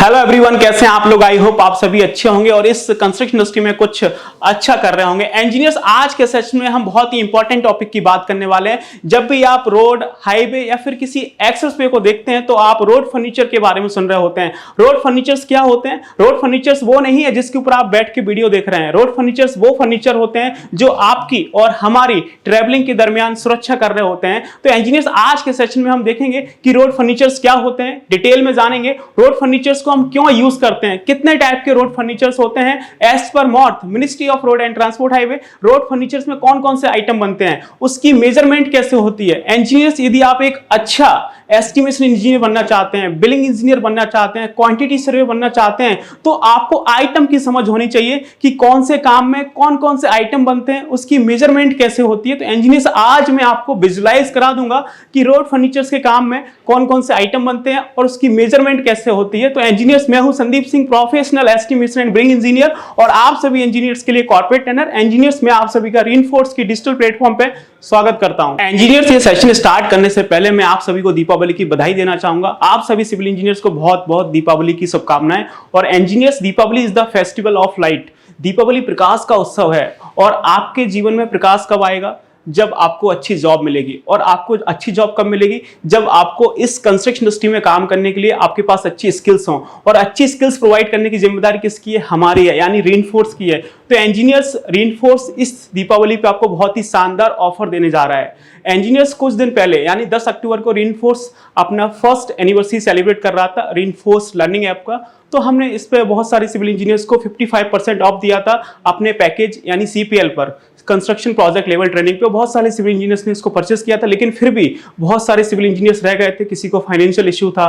Hello everyone, कैसे हैं आप लोग। आई होप आप सभी अच्छे होंगे और इस कंस्ट्रक्शन इंडस्ट्री में कुछ अच्छा कर रहे होंगे। इंजीनियर्स, आज के सेशन में हम बहुत ही इंपॉर्टेंट टॉपिक की बात करने वाले हैं। जब भी आप रोड, हाईवे या फिर किसी एक्सेस वे को देखते हैं तो आप रोड फर्नीचर के बारे में सुन रहे होते हैं। रोड फर्नीचर्स क्या होते हैं? रोड फर्नीचर्स वो नहीं है जिसके ऊपर आप बैठ के वीडियो देख रहे हैं। रोड फर्नीचर्स वो फर्नीचर होते हैं जो आपकी और हमारी ट्रेवलिंग के दरमियान सुरक्षा कर रहे होते हैं। तो इंजीनियर्स, आज के सेशन में हम देखेंगे कि रोड फर्नीचर्स क्या होते हैं, डिटेल में जानेंगे। रोड फर्नीचर्स को हम क्यों यूज करते हैं, कितने टाइप के रोड फर्नीचर्स होते हैं एज पर MoRTH ministry of road and transport highway. Road furnitures में कौन कौन से आइटम बनते हैं, उसकी मेजरमेंट कैसे होती है। इंजीनियर्स, यदि आप एक अच्छा एस्टिमेशन इंजीनियर बनना चाहते हैं, बिलिंग इंजीनियर बनना चाहते हैं, क्वांटिटी सर्वे बनना चाहते हैं, तो आपको आइटम की समझ होनी चाहिए कि कौन से काम में कौन कौन से आइटम बनते हैं, उसकी मेजरमेंट कैसे होती है। तो इंजीनियर्स, आज मैं आपको विजुलाइज करा दूंगा कि रोड फर्नीचर्स के काम में कौन कौन से आइटम बनते हैं और उसकी मेजरमेंट कैसे होती है। तो इंजीनियर्स, मैं हूं Sandeep Singh, professional estimation and billing engineer, और आप सभी इंजीनियर्स के लिए कॉर्पोरेट ट्रेनर। इंजीनियर्स, मैं आप सभी का रीइंफोर्स की डिजिटल प्लेटफॉर्म पे स्वागत करता हूं। इंजीनियर्स, ये सेशन स्टार्ट करने से पहले मैं आप सभी को दीपावली की बधाई देना चाहूंगा। आप सभी सिविल इंजीनियर्स को बहुत बहुत दीपावली की शुभकामनाएं। और engineers, Deepavali is the festival of light. Deepavali प्रकाश का उत्सव है और आपके जीवन में प्रकाश कब आएगा? जब आपको अच्छी जॉब मिलेगी। और आपको अच्छी जॉब कब मिलेगी? जब आपको इस कंस्ट्रक्शन इंडस्ट्री में काम करने के लिए आपके पास अच्छी स्किल्स हों। और अच्छी स्किल्स प्रोवाइड करने की जिम्मेदारी किसकी है? हमारी है, यानी रीइंफोर्स की है। तो इंजीनियर्स, रीइंफोर्स इस दीपावली पे आपको बहुत ही शानदार ऑफर देने जा रहा है। इंजीनियर्स, कुछ दिन पहले यानी 10 अक्टूबर को रीइंफोर्स अपना फर्स्ट एनिवर्सरी सेलिब्रेट कर रहा था रीइंफोर्स लर्निंग ऐप का। तो हमने इस पे बहुत सारे सिविल इंजीनियर्स को 55% ऑफ दिया था अपने पैकेज यानी CPL पर, कंस्ट्रक्शन प्रोजेक्ट लेवल ट्रेनिंग पे। बहुत सारे सिविल इंजीनियर्स ने इसको परचेस किया था, लेकिन फिर भी बहुत सारे सिविल इंजीनियर्स रह गए थे। किसी को फाइनेंशियल इश्यू था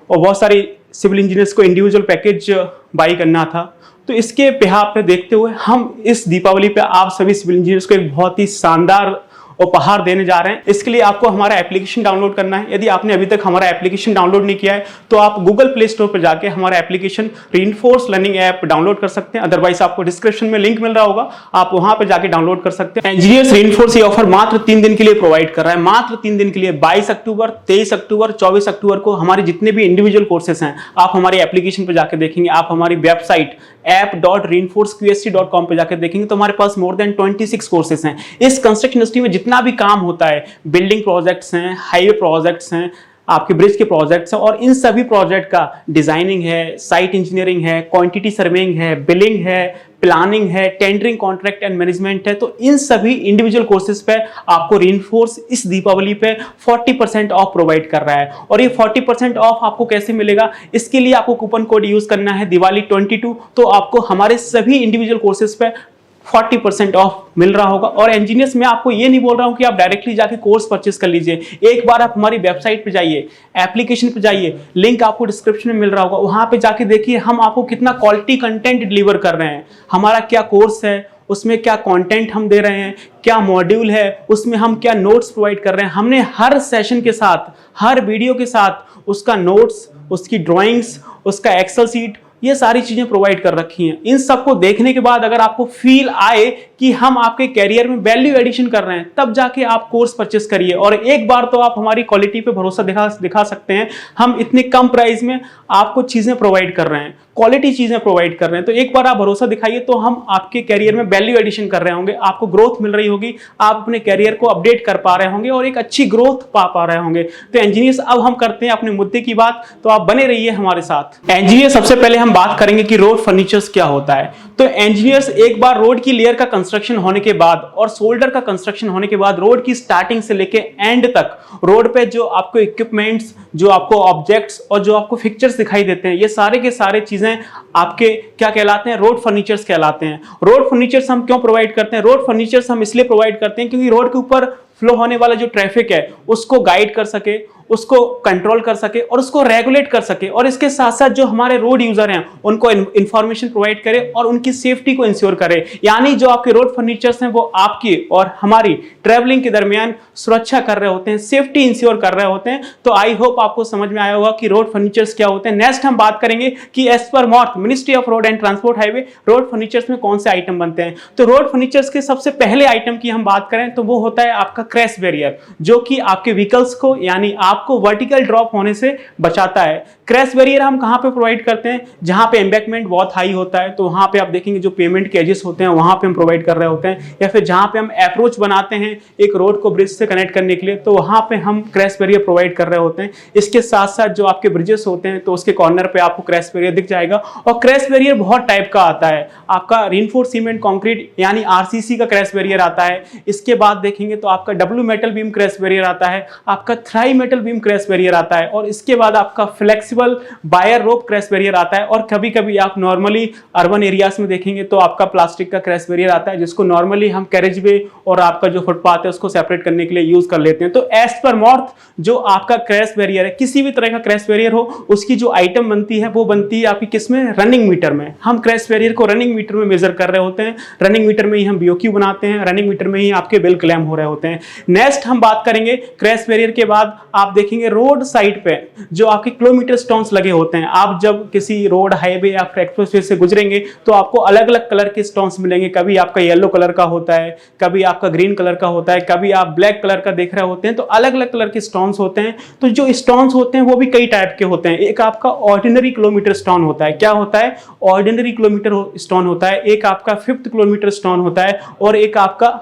और बहुत सारे सिविल इंजीनियर्स को इंडिविजुअल पैकेज बाई करना था। तो इसके बिहाफ पे देखते हुए हम इस दीपावली पे आप सभी सिविल इंजीनियर्स को एक बहुत ही शानदार उपहार देने जा रहे हैं। इसके लिए आपको हमारा एप्लीकेशन डाउनलोड करना है। यदि आपने अभी तक हमारा एप्लीकेशन डाउनलोड नहीं किया है तो आप गूगल प्ले स्टोर पर जाके हमारा application reinforce learning app download कर सकते हैं। अदरवाइज आपको डिस्क्रिप्शन में लिंक मिल रहा होगा, आप वहां पर जाके डाउनलोड कर सकते हैं। इंजीनियर्स, रीइंफोर्स ये ऑफर मात्र 3 दिन के लिए प्रोवाइड कर रहा है, मात्र 3 दिन के लिए। 22 अक्टूबर, 23 अक्टूबर, 24 अक्टूबर को हमारे जितने भी इंडिविजुअल कोर्सेस हैं आप हमारे एप्लीकेशन पर जाकर देखेंगे। आप हमारी वेबसाइट app.reinforceqsc.com पे जाकर देखेंगे तो हमारे पास मोर देन 26 कोर्सेस हैं। इस कंस्ट्रक्शन इंडस्ट्री में जितना भी काम होता है, बिल्डिंग प्रोजेक्ट्स हैं, हाईवे प्रोजेक्ट्स हैं, आपके ब्रिज के प्रोजेक्ट्स हैं, और इन सभी प्रोजेक्ट का डिजाइनिंग है, साइट इंजीनियरिंग है, क्वांटिटी सर्वेइंग है, बिलिंग है, प्लानिंग है, टेंडरिंग, कॉन्ट्रैक्ट एंड मैनेजमेंट है। तो इन सभी इंडिविजुअल कोर्सेज पे आपको रीइंफोर्स इस दीपावली पे 40% ऑफ प्रोवाइड कर रहा है। और ये 40% ऑफ आपको कैसे मिलेगा? इसके लिए आपको कूपन कोड यूज करना है दिवाली 22। तो आपको हमारे सभी इंडिविजुअल कोर्सेज पे 40% ऑफ मिल रहा होगा। और इंजीनियर्स, मैं आपको ये नहीं बोल रहा हूं कि आप डायरेक्टली जाके कोर्स परचेस कर लीजिए। एक बार आप हमारी वेबसाइट पे जाइए, एप्लीकेशन पे जाइए, लिंक आपको डिस्क्रिप्शन में मिल रहा होगा, वहां पे जाके देखिए हम आपको कितना क्वालिटी कंटेंट डिलीवर कर रहे हैं। हमारा क्या कोर्स है, उसमें क्या कंटेंट हम दे रहे हैं, क्या मॉड्यूल है, उसमें हम क्या नोट्स प्रोवाइड कर रहे हैं। हमने हर सेशन के साथ, हर वीडियो के साथ उसका नोट्स, उसकी ड्राइंग्स, उसका एक्सेल सीट, ये सारी चीजें प्रोवाइड कर रखी हैं। इन सबको देखने के बाद अगर आपको फील आए कि हम आपके कैरियर में वैल्यू एडिशन कर रहे हैं, तब जाके आप कोर्स परचेस करिए। और एक बार तो आप हमारी क्वालिटी पे भरोसा दिखा सकते हैं। हम इतने कम प्राइस में आपको चीजें प्रोवाइड कर रहे हैं, क्वालिटी चीजें प्रोवाइड कर रहे हैं। तो एक बार आप भरोसा दिखाइए तो हम आपके कैरियर में वैल्यू एडिशन कर रहे होंगे, आपको ग्रोथ मिल रही होगी, आप अपने कैरियर को अपडेट कर पा रहे होंगे और एक अच्छी ग्रोथ पा रहे होंगे। तो इंजीनियर्स, अब हम करते हैं अपने मुद्दे की बात, तो आप बने रहिए हमारे साथ। इंजीनियर, सबसे पहले हम बात करेंगे कि रोड फर्नीचर्स क्या होता है। तो इंजीनियर्स, एक बार रोड की लेयर का कंस्ट्रक्शन होने के बाद और शोल्डर का कंस्ट्रक्शन होने के बाद, रोड की स्टार्टिंग से लेके एंड तक रोड पे जो आपको इक्विपमेंट्स, जो आपको ऑब्जेक्ट्स और जो आपको फिक्चर्स दिखाई देते हैं, ये सारे के सारे चीजें आपके क्या कहलाते हैं? रोड फर्नीचर्स कहलाते हैं। रोड फर्नीचर्स हम क्यों प्रोवाइड करते हैं? रोड फर्नीचर्स हम इसलिए प्रोवाइड करते हैं क्योंकि रोड के ऊपर फ्लो होने वाला जो ट्रैफिक है उसको गाइड कर सके, उसको कंट्रोल कर सके और उसको रेगुलेट कर सके, और इसके साथ साथ जो हमारे रोड यूजर हैं उनको इंफॉर्मेशन प्रोवाइड करे और उनकी सेफ्टी को इंश्योर करे। यानी जो आपके रोड फर्नीचर्स हैं वो आपकी और हमारी ट्रैवलिंग के दरमियान सुरक्षा कर रहे होते हैं, सेफ्टी इंश्योर कर रहे होते हैं। तो आई होप आपको समझ में आया होगा कि रोड फर्नीचर्स क्या होते हैं। नेक्स्ट हम बात करेंगे कि एज पर MoRTH ministry of road and transport highway road furnitures में कौन से आइटम बनते हैं। तो रोड फर्नीचर्स के सबसे पहले आइटम की हम बात करें तो वो होता है आपका क्रैश बैरियर, जो कि आपके व्हीकल्स को यानी आपको वर्टिकल ड्रॉप होने से बचाता है। क्रैश बैरियर हम कहां पे प्रोवाइड करते हैं? जहां पे एम्बैंकमेंट बहुत हाई होता है, तो वहां पे आप देखेंगे जो पेमेंट के एजेस होते हैं वहां पे हम प्रोवाइड कर रहे होते हैं, या फिर जहां पे हम अप्रोच बनाते हैं एक रोड को ब्रिज से कनेक्ट करने के लिए, तो वहां पे हम क्रैश बैरियर प्रोवाइड कर रहे होते हैं। इसके साथ साथ जो आपके ब्रिजेस होते हैं तो उसके कॉर्नर पे आपको क्रैश बैरियर दिख जाएगा। और क्रैश बैरियर बहुत टाइप का आता है, आपका रीइंफोर्स्ड सीमेंट कंक्रीट यानी आरसीसी का क्रैश बैरियर आता है। इसके बाद देखेंगे तो आपका W metal beam crash barrier आता है, आपका three metal beam crash barrier आता है, और इसके बाद आपका फ्लेक्सिबल बायर रोप क्रैश बैरियर आता है। और कभी कभी आप नॉर्मली अर्बन एरियाज में देखेंगे तो आपका प्लास्टिक का क्रैश बैरियर आता है, जिसको नॉर्मली हम कैरेज वे और आपका जो फुटपाथ है उसको सेपरेट करने के लिए यूज कर लेते हैं। तो एज पर मॉर्थ जो आपका क्रैश बैरियर है, किसी भी तरह का क्रैश बैरियर हो, उसकी जो आइटम बनती है वो बनती है आपकी किसमें? रनिंग मीटर में। हम क्रैश बैरियर को रनिंग मीटर में मेजर कर रहे होते हैं, रनिंग मीटर में ही हम बीओक्यू बनाते हैं, रनिंग मीटर में ही आपके बिल क्लेम हो रहे होते हैं। नेक्स्ट हम बात करेंगे क्रैश बैरियर के बाद आप देखेंगे रोड साइड पे जो आपके किलोमीटर स्टोन्स लगे होते हैं। आप जब किसी रोड, हाईवे या एक्सप्रेसवे से गुजरेंगे तो आपको अलग अलग कलर के स्टोन्स मिलेंगे। कभी आपका येलो कलर का होता है, कभी आपका ग्रीन कलर का होता है, कभी आप ब्लैक कलर का देख रहे होते हैं। तो अलग अलग कलर के स्टोन्स होते हैं। तो जो स्टोन्स होते हैं वो भी कई टाइप के होते हैं। एक आपका ऑर्डिनरी किलोमीटर स्टोन होता है। क्या होता है? ऑर्डिनरी किलोमीटर स्टोन होता है। एक आपका 5th किलोमीटर स्टोन होता है, और एक आपका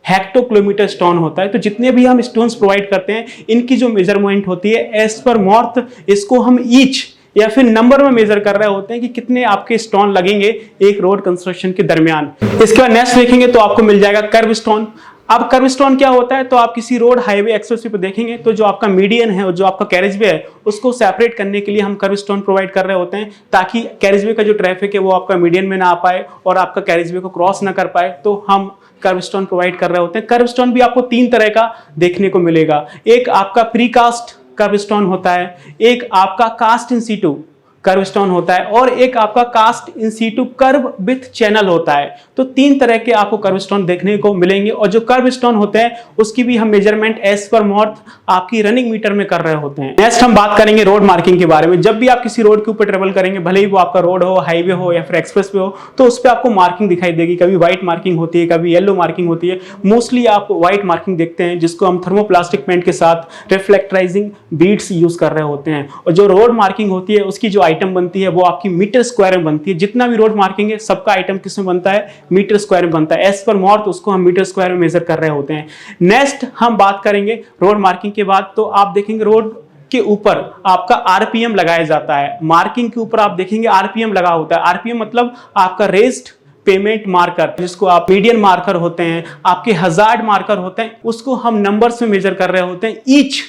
हेक्टो किलोमीटर स्टोन होता है। तो जितने भी हम स्टोन्स प्रोवाइड करते हैं इनकी जो मेजरमेंट होती है एज पर मॉर्थ, इसको हम ईच या फिर नंबर में मेजर कर रहे होते हैं कि कितने आपके स्टोन लगेंगे एक रोड कंस्ट्रक्शन के दरमियान। इसके बाद नेक्स्ट देखेंगे तो आपको मिल जाएगा कर्व स्टोन। अब कर्व स्टोन क्या होता है? तो आप किसी रोड, हाईवे, एक्सप्रेसवे पे देखेंगे तो जो आपका मीडियन है और जो आपका कैरेजवे है उसको सेपरेट करने के लिए हम कर्व स्टोन प्रोवाइड कर रहे होते हैं, ताकि कैरेजवे का जो ट्रैफिक है वो आपका मीडियन में ना आ पाए और आपका कैरेजवे को क्रॉस ना कर पाए। तो हम कर्व स्टोन प्रोवाइड कर रहे होते हैं। कर्व स्टोन भी आपको 3 तरह का देखने को मिलेगा। एक आपका प्रीकास्ट कर्व स्टोन होता है, एक आपका cast in situ curve stone होता है, और एक आपका cast in situ curve with channel होता है। तो 3 तरह के आपको कर्व स्टोन देखने को मिलेंगे। और जो कर्व स्टोन होते हैं उसकी भी हम मेजरमेंट एज पर मॉर्थ आपकी रनिंग मीटर में कर रहे होते हैं। नेक्स्ट हम बात करेंगे रोड मार्किंग के बारे में। जब भी आप किसी रोड के ऊपर ट्रेवल करेंगे, भले ही वो आपका रोड हो, हाईवे हो या फिर एक्सप्रेस वे हो, तो उस पर आपको मार्किंग दिखाई देगी। कभी व्हाइट मार्किंग होती है, कभी येलो मार्किंग होती है। मोस्टली आप व्हाइट मार्किंग देखते हैं, जिसको हम थर्मोप्लास्टिक पेंट के साथ रिफ्लेक्टराइजिंग बीड्स यूज कर रहे होते हैं। और जो रोड मार्किंग होती है उसकी जो आइटम बनती है वो आपकी मीटर स्क्वायर में बनती है। जितना भी रोड मार्किंग है सबका आइटम किस में बनता है? मीटर स्क्वायर में बनता है। एज पर मॉर्थ उसको हम मीटर स्क्वायर में मेजर कर रहे होते हैं। नेक्स्ट हम बात करेंगे रोड मार्किंग के बाद, तो आप देखेंगे रोड के ऊपर आपका आरपीएम लगाया जाता है। मार्किंग के ऊपर आप देखेंगे आरपीएम लगा होता है। आरपीएम मतलब आपका रेस्ड पेमेंट मार्कर, जिसको आप मीडियन मार्कर होते हैं, आपके हजार्ड मार्कर होते हैं, उसको हम नंबर्स में मेजर कर रहे होते हैं। ईच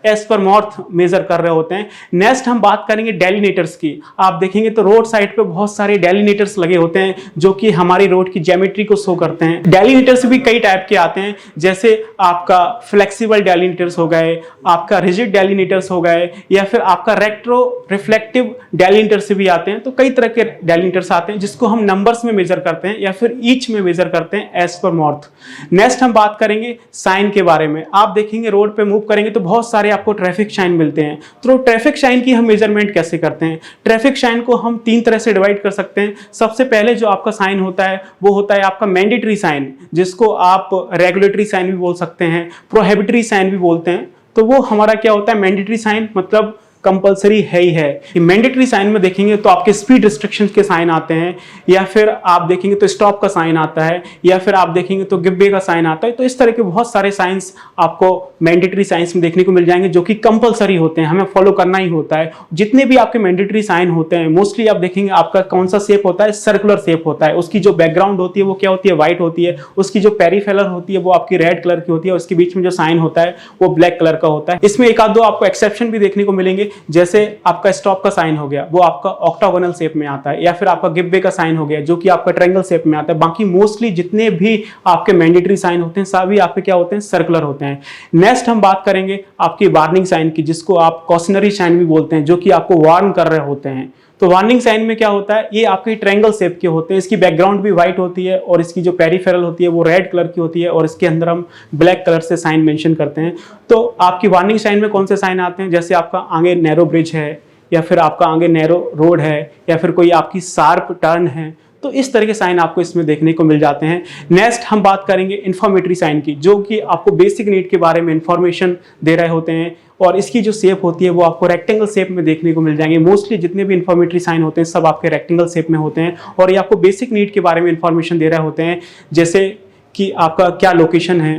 एज पर मॉर्थ मेजर कर रहे होते हैं। नेक्स्ट हम बात करेंगे डेलिनेटर्स की। आप देखेंगे तो रोड साइड पे बहुत सारे डेलिनेटर्स लगे होते हैं जो कि हमारी रोड की ज्योमेट्री को शो करते हैं। डेलिनेटर्स भी कई टाइप के आते हैं, जैसे आपका फ्लेक्सिबल डेलिनेटर्स हो गए, आपका रिजिड डेलिनेटर्स हो गए, या फिर आपका रेट्रो रिफ्लेक्टिव डेलिनेटर्स भी आते हैं। तो कई तरह के डेलिनेटर्स आते हैं जिसको हम नंबर्स में मेजर करते हैं या फिर ईच में मेजर करते हैं एज पर मॉर्थ। नेक्स्ट हम बात करेंगे साइन के बारे में। आप देखेंगे रोड पे मूव करेंगे तो बहुत सारे आपको ट्रैफिक साइन मिलते हैं। तो ट्रैफिक साइन की हम मेजरमेंट कैसे करते हैं? ट्रैफिक साइन को हम 3 तरह से डिवाइड कर सकते हैं। सबसे पहले जो आपका साइन होता है वो होता है आपका मैंडेटरी साइन, जिसको आप रेगुलेटरी साइन भी बोल सकते हैं, प्रोहिबिटरी साइन भी बोलते हैं। तो वो हमारा क्या होता है? मैंडेटरी साइन मतलब कंपलसरी है ही है। मैंडेटरी साइन में देखेंगे तो आपके स्पीड रिस्ट्रिक्शंस के साइन आते हैं, या फिर आप देखेंगे तो स्टॉप का साइन आता है, या फिर आप देखेंगे तो गिव वे का साइन आता है। तो इस तरह के बहुत सारे साइंस आपको मैंडेटरी साइंस में देखने को मिल जाएंगे जो कि कंपलसरी होते हैं, हमें फॉलो करना ही होता है। जितने भी आपके मैंडेटरी साइन होते हैं मोस्टली आप देखेंगे आपका कौन सा शेप होता है? सर्कुलर शेप होता है। उसकी जो बैकग्राउंड होती है वो क्या होती है? व्हाइट होती है। उसकी जो पेरिफेरल होती है वो आपकी रेड कलर की होती है, उसके बीच में जो साइन होता है वो ब्लैक कलर का होता है। इसमें एक आध दो आपको एक्सेप्शन भी देखने को मिलेंगे, जैसे आपका स्टॉप का साइन हो गया वो आपका ऑक्टागोनल शेप में आता है, या फिर आपका गिव वे का साइन हो गया जो कि आपका ट्रायंगल शेप में आता है। बाकी मोस्टली जितने भी आपके मैंडेटरी साइन होते हैं सभी आपके क्या होते हैं? सर्कुलर होते हैं। नेक्स्ट हम बात करेंगे आपकी वार्निंग साइन की, जिसको आप कॉशनरी साइन भी बोलते हैं, जो कि आपको वार्न कर रहे होते हैं। तो वार्निंग साइन में क्या होता है? ये आपके ट्रायंगल शेप के होते हैं, इसकी बैकग्राउंड भी व्हाइट होती है और इसकी जो पेरिफेरल होती है वो रेड कलर की होती है, और इसके अंदर हम ब्लैक कलर से साइन मेंशन करते हैं। तो आपकी वार्निंग साइन में कौन से साइन आते हैं? जैसे आपका आगे नैरो ब्रिज है, या फिर आपका आगे नैरो रोड है, या फिर कोई आपकी शार्प टर्न है, तो इस तरह के साइन आपको इसमें देखने को मिल जाते हैं। नेक्स्ट हम बात करेंगे इंफॉर्मेटरी साइन की, जो कि आपको बेसिक नीड के बारे में इंफॉर्मेशन दे रहे होते हैं और इसकी जो शेप होती है वो आपको रेक्टेंगल शेप में देखने को मिल जाएंगे। मोस्टली जितने भी इंफॉर्मेटरी साइन होते हैं सब आपके रेक्टेंगल शेप में होते हैं और ये आपको बेसिक नीड के बारे में इंफॉर्मेशन दे रहे होते हैं, जैसे कि आपका क्या लोकेशन है,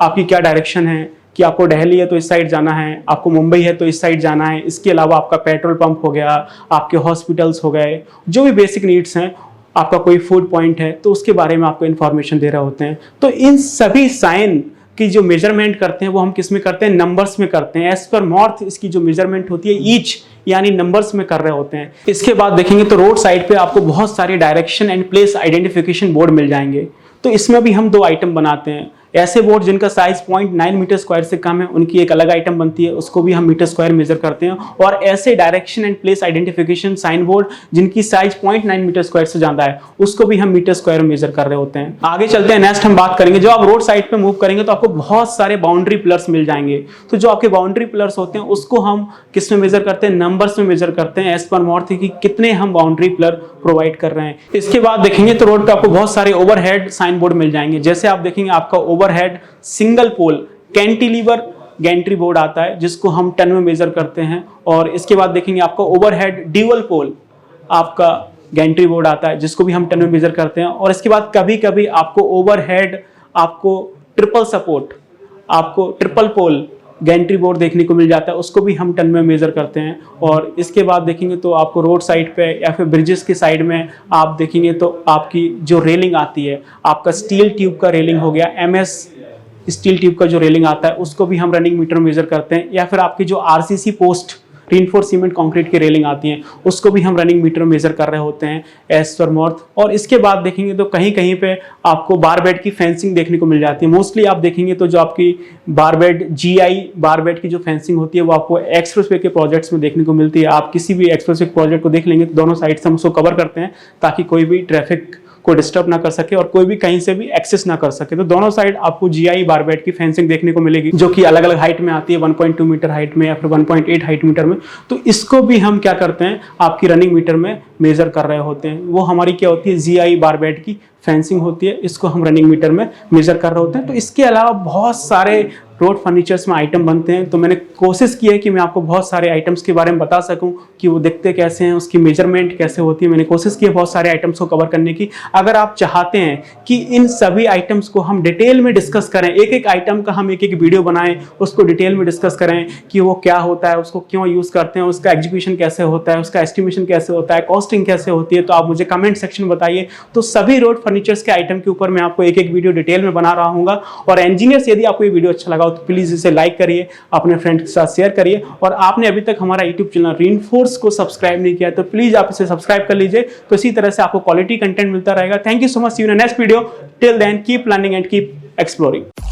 आपकी क्या डायरेक्शन है, कि आपको दिल्ली है तो इस साइड जाना है, आपको मुंबई है तो इस साइड जाना है। इसके अलावा आपका पेट्रोल पंप हो गया, आपके हॉस्पिटल्स हो गए, जो भी बेसिक नीड्स हैं, आपका कोई फूड पॉइंट है तो उसके बारे में आपको इन्फॉर्मेशन दे रहे होते हैं। तो इन सभी साइन की जो मेजरमेंट करते हैं वो हम किस में करते हैं, नंबर्स में करते हैं। एज पर मॉर्थ इसकी जो मेजरमेंट होती है ईच यानी नंबर्स में कर रहे होते हैं। इसके बाद देखेंगे तो रोड साइड पे आपको बहुत सारे direction and place identification board मिल जाएंगे। तो इसमें भी हम 2 आइटम बनाते हैं। ऐसे बोर्ड जिनका साइज 0.9 मीटर स्क्वायर से कम है उनकी एक अलग आइटम बनती है, उसको भी हम मीटर स्क्वायर मेजर करते हैं। और ऐसे direction and place identification sign board जिनकी साइज 0.9 मीटर स्क्वायर से ज्यादा है उसको भी हम मीटर स्क्वायर मेजर कर रहे होते हैं। आगे चलते हैं, नेक्स्ट हम बात करेंगे, जो आप रोड साइड पे मूव करेंगे तो आपको बहुत सारे बाउंड्री पिलर्स मिल जाएंगे। तो जो आपके बाउंड्री पिलर्स होते हैं उसको हम किस में मेजर करते हैं, नंबर्स में मेजर करते हैं, एज पर मॉर्थ कि कितने हम बाउंड्री पिलर प्रोवाइड कर रहे हैं। इसके बाद देखेंगे तो रोड पे आपको बहुत सारे ओवरहेड साइन बोर्ड मिल जाएंगे। जैसे आप देखेंगे आपका overhead single pole cantilever gantry board आता है जिसको हम टन में मेजर करते हैं। और इसके बाद देखेंगे आपका ओवरहेड ड्यूअल पोल आपका गैंट्री बोर्ड आता है जिसको भी हम टन में मेजर करते हैं। और इसके बाद कभी कभी आपको ओवरहेड आपको ट्रिपल सपोर्ट आपको ट्रिपल पोल गैंट्री बोर्ड देखने को मिल जाता है, उसको भी हम टन में मेजर करते हैं। और इसके बाद देखेंगे तो आपको रोड साइड पे या फिर ब्रिजेस की साइड में आप देखेंगे तो आपकी जो रेलिंग आती है, आपका स्टील ट्यूब का रेलिंग हो गया, MS स्टील ट्यूब का जो रेलिंग आता है उसको भी हम रनिंग मीटर मेजर करते हैं। या फिर आपकी जो RCC post reinforce cement concrete की रेलिंग आती हैं उसको भी हम रनिंग मीटर मेजर कर रहे होते हैं एज पर मॉर्थ। और इसके बाद देखेंगे तो कहीं कहीं पे आपको बार बेड की फेंसिंग देखने को मिल जाती है। मोस्टली आप देखेंगे तो जो आपकी बार बेड GI बार बेड की जो फेंसिंग होती है वो आपको एक्सप्रेसवे के प्रोजेक्ट्स में देखने को मिलती है। आप किसी भी एक्सप्रेसवे प्रोजेक्ट को देख लेंगे तो दोनों साइड से हम उसको कवर करते हैं ताकि कोई भी ट्रैफिक को डिस्टर्ब ना कर सके और कोई भी कहीं से भी एक्सेस ना कर सके। तो दोनों साइड आपको GI बार बेड की फेंसिंग देखने को मिलेगी जो कि अलग अलग हाइट में आती है, 1.2 मीटर हाइट में या फिर 1.8 हाइट मीटर में। तो इसको भी हम क्या करते हैं, आपकी रनिंग मीटर में मेजर कर रहे होते हैं। वो हमारी क्या होती है, GI बार बेड की फेंसिंग होती है, इसको हम रनिंग मीटर में मेजर कर रहे होते हैं। तो इसके अलावा बहुत सारे रोड फर्नीचर्स में आइटम बनते हैं। तो मैंने कोशिश की है कि मैं आपको बहुत सारे आइटम्स के बारे में बता सकूं कि वो दिखते कैसे हैं, उसकी मेजरमेंट कैसे होती है। मैंने कोशिश की है बहुत सारे आइटम्स को कवर करने की। अगर आप चाहते हैं कि इन सभी आइटम्स को हम डिटेल में डिस्कस करें, एक एक आइटम का हम एक एक वीडियो बनाएं, उसको डिटेल में डिस्कस करें कि वो क्या होता है, उसको क्यों यूज़ करते हैं, उसका एग्जीक्यूशन कैसे होता है, उसका एस्टिमेशन कैसे होता है, कॉस्टिंग कैसे होती है, तो आप मुझे कमेंट सेक्शन में बताइए। तो सभी रोड फर्नीचर्स के आइटम के ऊपर मैं आपको एक एक वीडियो डिटेल में बना रहा हूँ। और इंजीनियर्स, यदि आपको ये वीडियो अच्छा लगा तो प्लीज़ इसे लाइक करिए, अपने फ्रेंड्स के साथ शेयर करिए। और आपने अभी तक हमारा यूट्यूब चैनल रीइंफोर्स को सब्सक्राइब नहीं किया तो प्लीज आप इसे सब्सक्राइब कर लीजिए। तो इसी तरह से आपको क्वालिटी कंटेंट मिलता रहेगा। Thank you so much, see you in next video. Till then keep learning and keep exploring.